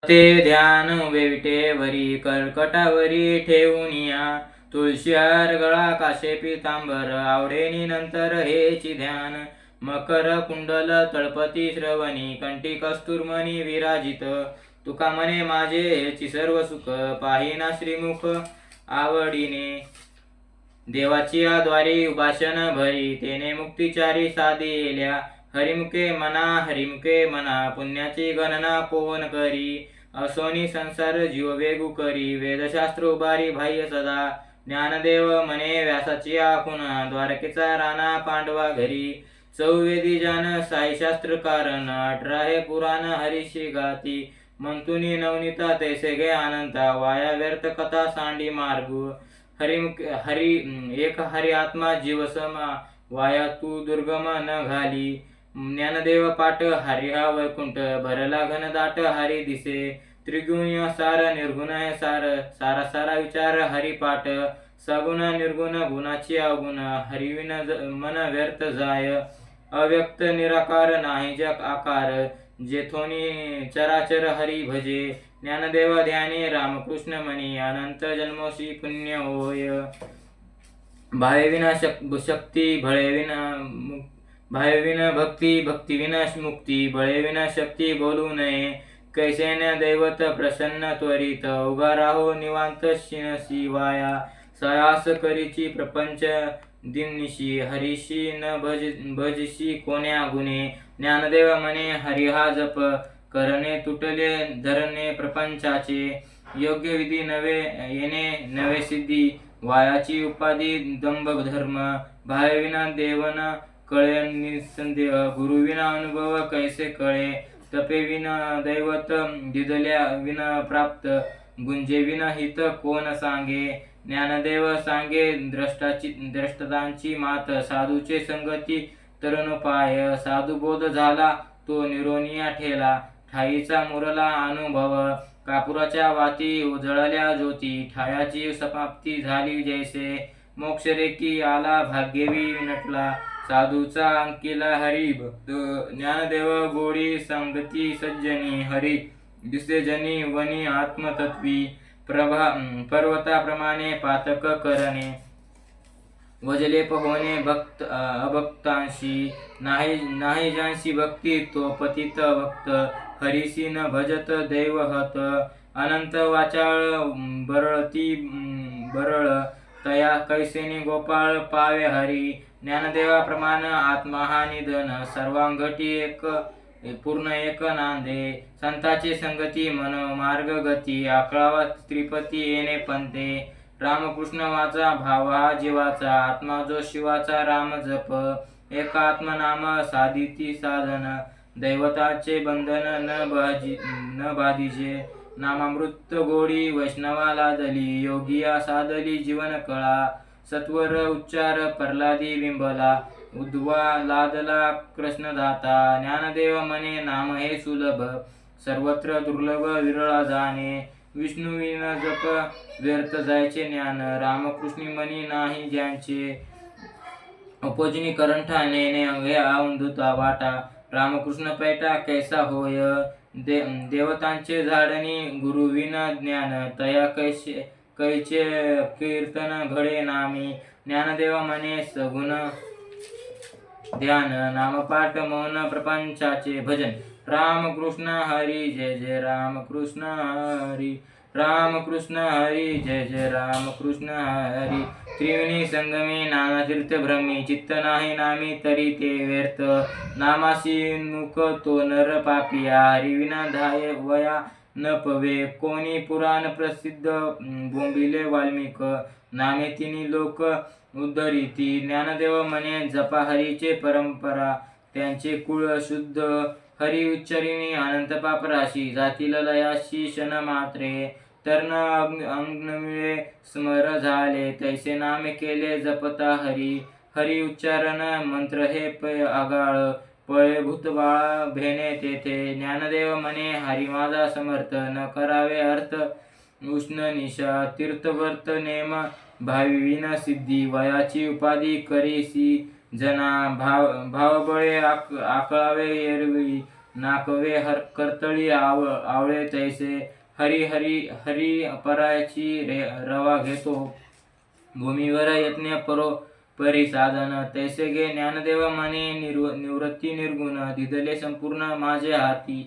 ते ध्यान वेविटेवरी कर्कटावरी ठेवूनिया तुळशी हार गळा काशे पितांबर आवडेनी नंतर हेची ध्यान मकर कुंडल तळपती श्रवणी कंठी कस्तुरमणी विराजित तुका म्हणे माझे हेची सर्व सुख पाहिना श्रीमुख आवडीने देवाची द्वारी उपासन भरी तेने मुक्तिचारी साधिल्या हरिमुखे मना पुण्याची गणना कोण करी असोनी संसार जीव वेगू करी वेदशास्त्र उभारी बाह्य सदा ज्ञानदेव म्हणे व्यासाची आपुना द्वारकेचा राणा पांडवा घरी चौवेदी जान साईशास्त्र कारण 18 हे पुराण हरीशी गाती मंतुनी नवनीता तैसे गे अनंता वाया व्यर्थ कथा सांडी मार्गू हरी एक हरी आत्मा जीव समा वाया तू दुर्गम न घाली ज्ञानदेव पाठ हरिहा वैकुंठ भरला घन दाट हरी दिसे त्रिगुण सार निर्गुण है सार सारा सारा विचार हरी पाठ सगुण निर्गुण गुणाची अवगुण हरिविन मन व्यर्थ जाय अव्यक्त निराकार नाही जग आकार जेथोनी चराचर हरी भजे ज्ञानदेव ध्याने रामकृष्ण मनी अनंत जन्मोशी पुण्य होय भावेविना शक्ती भळेविना भावेविना भक्ती भक्तीविना मुक्ती बळेविना शक्ती बोलू नये कैसे न दैवत प्रसन्न त्वरित उगा राहो निवांत शिनसी वाया सयास करीची प्रपंच दिननिशी हरीशी न भजशी कोण्या गुणे ज्ञानदेव म्हणे हरिहा जप करणे तुटले धरणे प्रपंचाचे योग्य विधी नवे येणे नवे सिद्धी वायाची उपाधी दंभ धर्म भावेविना देवन कळे निसंदेह गुरुविना अनुभव कैसे कळे तपेविना दैवत दिदल्या विना प्राप्त गुंजेविना हित कोण सांगे ज्ञानदेव सांगे द्रष्टांची मात साधूचे संगती तरुणोपाय साधू बोध झाला तो निरोनिया ठेला ठाईचा मुरला अनुभव कापुराच्या वाती उजळल्या ज्योती ठायाची समाप्ती झाली जैसे मोक्षरेखी आला भाग्यवी नटला साधूचा अंकिला हरी भक्त ज्ञानदेव गोडी संगती सज्जनी हरी दिसे जनी वनी आत्मतत्वी पर्वताप्रमाणे पातक करणे वजलेप होणे अभक्तांशी नाही ज्यांशी भक्ती तो पतित भक्त हरीसी न भजत दैवहत अनंत वाचाळ बरळ तया कैसेने गोपाळ पावे हरी ज्ञानदेवाप्रमाण आत्मा हा निधन सर्वांगटी एक पूर्ण एक नांदे संताची संगती मन मार्ग गती अकळावा त्रिपती येणे पंते रामकृष्ण वाचा भाव हा जीवाचा आत्मा जो शिवाचा राम जप एक आत्मनाम साधिती साधन दैवताचे बंधन न बाधिजे नामामृत गोडी वैष्णवा लादली योगिया साधली जीवन कळा सत्वर उच्चार प्रल्हादी बिंबला उद्वा लादला कृष्णदाता ज्ञानदेव म्हणे नाम हे सुलभ सर्वत्र दुर्लभ विरळा जाणे विष्णुविन जप व्यर्थ जायचे ज्ञान रामकृष्णी म्हणी नाही ज्यांचे उपोजनी करंठा नेणे अंगे अवधूता वाटा रामकृष्ण पैटा कैसा होय देवतांचे झाडणी गुरुविना ज्ञान तया कैचे कीर्तन घडे नामी ज्ञानदेव म्हणे सगुण ध्यान नामपाठ मौन प्रपंचाचे भजन रामकृष्ण हरी जय जय रामकृष्ण हरी रामकृष्ण हरी जय जय रामकृष्ण हरी त्रिवेणी संगमी नाना तीर्थ भ्रमी चित्त नाही नामी तरी ते व्यर्थ नामाशी मुख तो नर पापिया हरिविना धाय वया न पवे कोणी पुराण प्रसिद्ध बोंबिले वाल्मिक नामे तिनी लोक उद्धरिती ज्ञानदेव म्हणे जपा हरीचे परंपरा त्यांचे कुळ शुद्ध हरी उच्चारिणी अनंत पापराशी जातील लयाशी क्षण मात्रे तर्ण अंग्नमिळे स्मर झाले तैसे नामे केले जपता हरी उच्चारण मंत्र हे आगाळ पळे भूतबाळा भेणे तेथे ज्ञानदेव म्हणे हरी माझा समर्थ न करावे अर्थ उष्ण निशा तीर्थवर्त नेम भाविविना सिद्धी वयाची उपाधी करीसी जना भावबळे आकळावे एरवी नाकवे करतळी आवळे तैसे हरी हरी हरी परायची रवा घेतो भूमीवर यज्ञ परी साधन तैसे गे ज्ञानदेव म्हणे निवृत्ती निर्गुण दिदले संपूर्ण माझे हाती